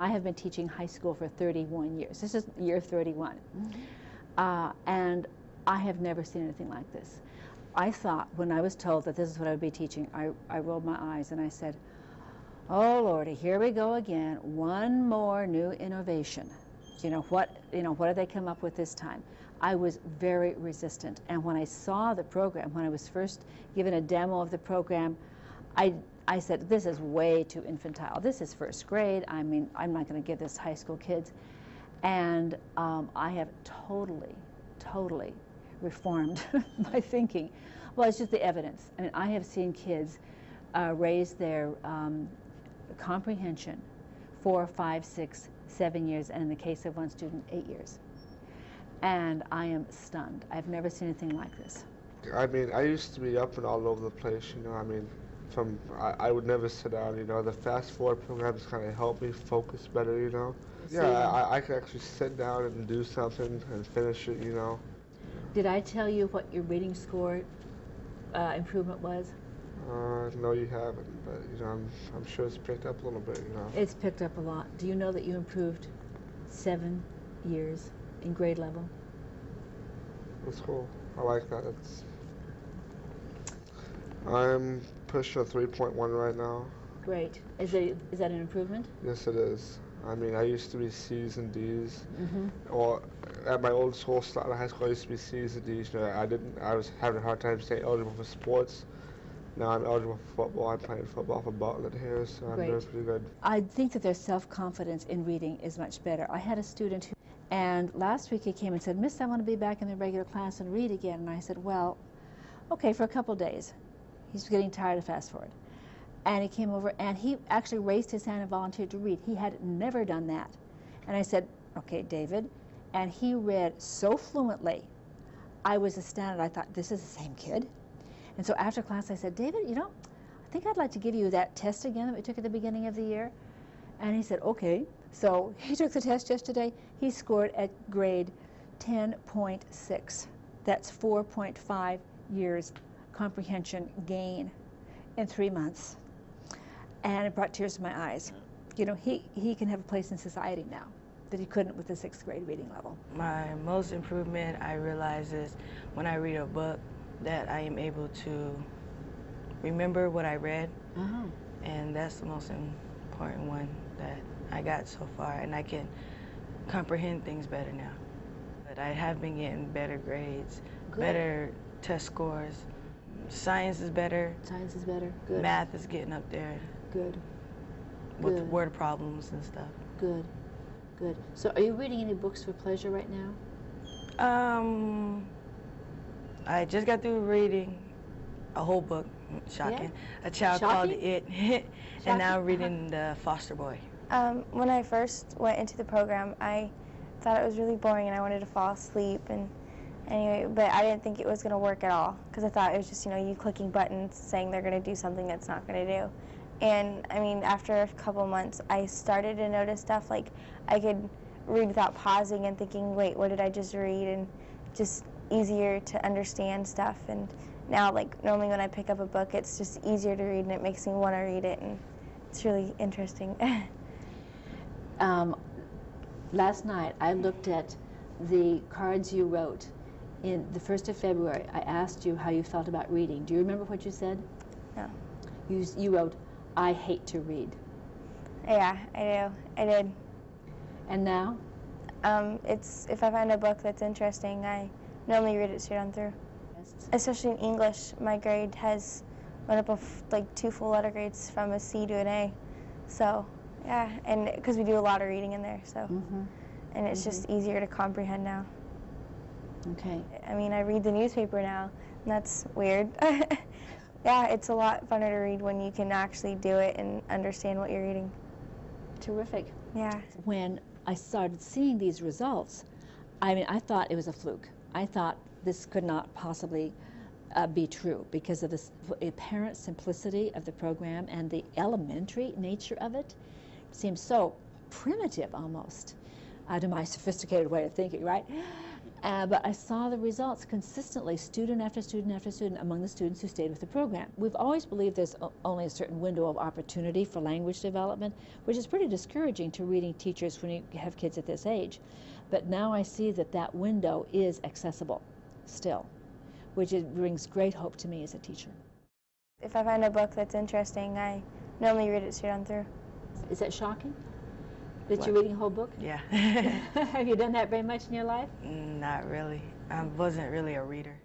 I have been teaching high school for 31 years. This is year 31. And I have never seen anything like this. I thought, when I was told that this is what I would be teaching, I rolled my eyes and I said, oh Lordy, here we go again, one more new innovation. What do they come up with this time? I was very resistant. And when I saw the program, when I was first given a demo of the program, I said, this is way too infantile. This is first grade. I mean, I'm not going to give this high school kids. And I have totally reformed my thinking. Well, it's just the evidence. I mean, I have seen kids raise their comprehension 4, 5, 6, 7 years, and in the case of one student, 8 years. And I am stunned. I've never seen anything like this. I mean, I used to be up and all over the place, I mean, I would never sit down, the Fast ForWord programs kind of helped me focus better, Yeah, I could actually sit down and do something and finish it, Did I tell you what your reading score improvement was? No, you haven't, but, I'm sure it's picked up a little bit, It's picked up a lot. Do you know that you improved 7 years in grade level? That's cool. I like that. I'm pushing a 3.1 right now. Great. Is that an improvement? Yes, it is. I mean, I used to be C's and D's, or at my old school, starting high school, I used to be C's and D's. I was having a hard time staying eligible for sports. Now I'm eligible for football. I'm playing football for Bartlett here, so I'm doing pretty good. I think that their self-confidence in reading is much better. I had a student who, and last week he came and said, Miss, I want to be back in the regular class and read again. And I said, well, okay, for a couple days. He's getting tired of Fast ForWord. And he came over and he actually raised his hand and volunteered to read. He had never done that. And I said, okay, David. And he read so fluently. I was astounded. I thought, this is the same kid? And so after class I said, David, I think I'd like to give you that test again that we took at the beginning of the year. And he said, okay. So he took the test yesterday. He scored at grade 10.6. That's 4.5 years comprehension gain in 3 months. And it brought tears to my eyes. He can have a place in society now that he couldn't with the 6th grade reading level. My most improvement, I realize, is when I read a book that I am able to remember what I read. And that's the most important one that I got so far, and I can comprehend things better now. But I have been getting better grades, better test scores. Science is better. Science is better. Good. Math is getting up there. Good. With word problems and stuff. Good. Good. So are you reading any books for pleasure right now? I just got through reading a whole book, shocking. Yeah. A Child Called It, and now reading The Foster Boy. When I first went into the program, I thought it was really boring and I wanted to fall asleep. And anyway, but I didn't think it was going to work at all because I thought it was just, you clicking buttons saying they're going to do something that's not going to do. And I mean, after a couple months, I started to notice stuff like I could read without pausing and thinking, wait, what did I just read? And just easier to understand stuff. And now, like, normally when I pick up a book, it's just easier to read and it makes me want to read it, and it's really interesting. Last night, I looked at the cards you wrote. In the 1st of February, I asked you how you felt about reading. Do you remember what you said? No. You wrote, I hate to read. Yeah, I do. I did. And now? It's if I find a book that's interesting, I normally read it straight on through. Especially in English, my grade has went up of like 2 full letter grades from a C to an A. So, yeah, and because we do a lot of reading in there, so, and it's just easier to comprehend now. Okay. I mean, I read the newspaper now, and that's weird. Yeah, it's a lot funner to read when you can actually do it and understand what you're reading. Terrific. Yeah. When I started seeing these results, I mean, I thought it was a fluke. I thought this could not possibly be true because of the apparent simplicity of the program and the elementary nature of it. It seems so primitive almost to my sophisticated way of thinking, right? But I saw the results consistently, student after student after student, among the students who stayed with the program. We've always believed there's only a certain window of opportunity for language development, which is pretty discouraging to reading teachers when you have kids at this age. But now I see that that window is accessible still, which brings great hope to me as a teacher. If I find a book that's interesting, I normally read it straight on through. Is that shocking? That you're reading a whole book? Yeah. Have you done that very much in your life? Not really. I wasn't really a reader.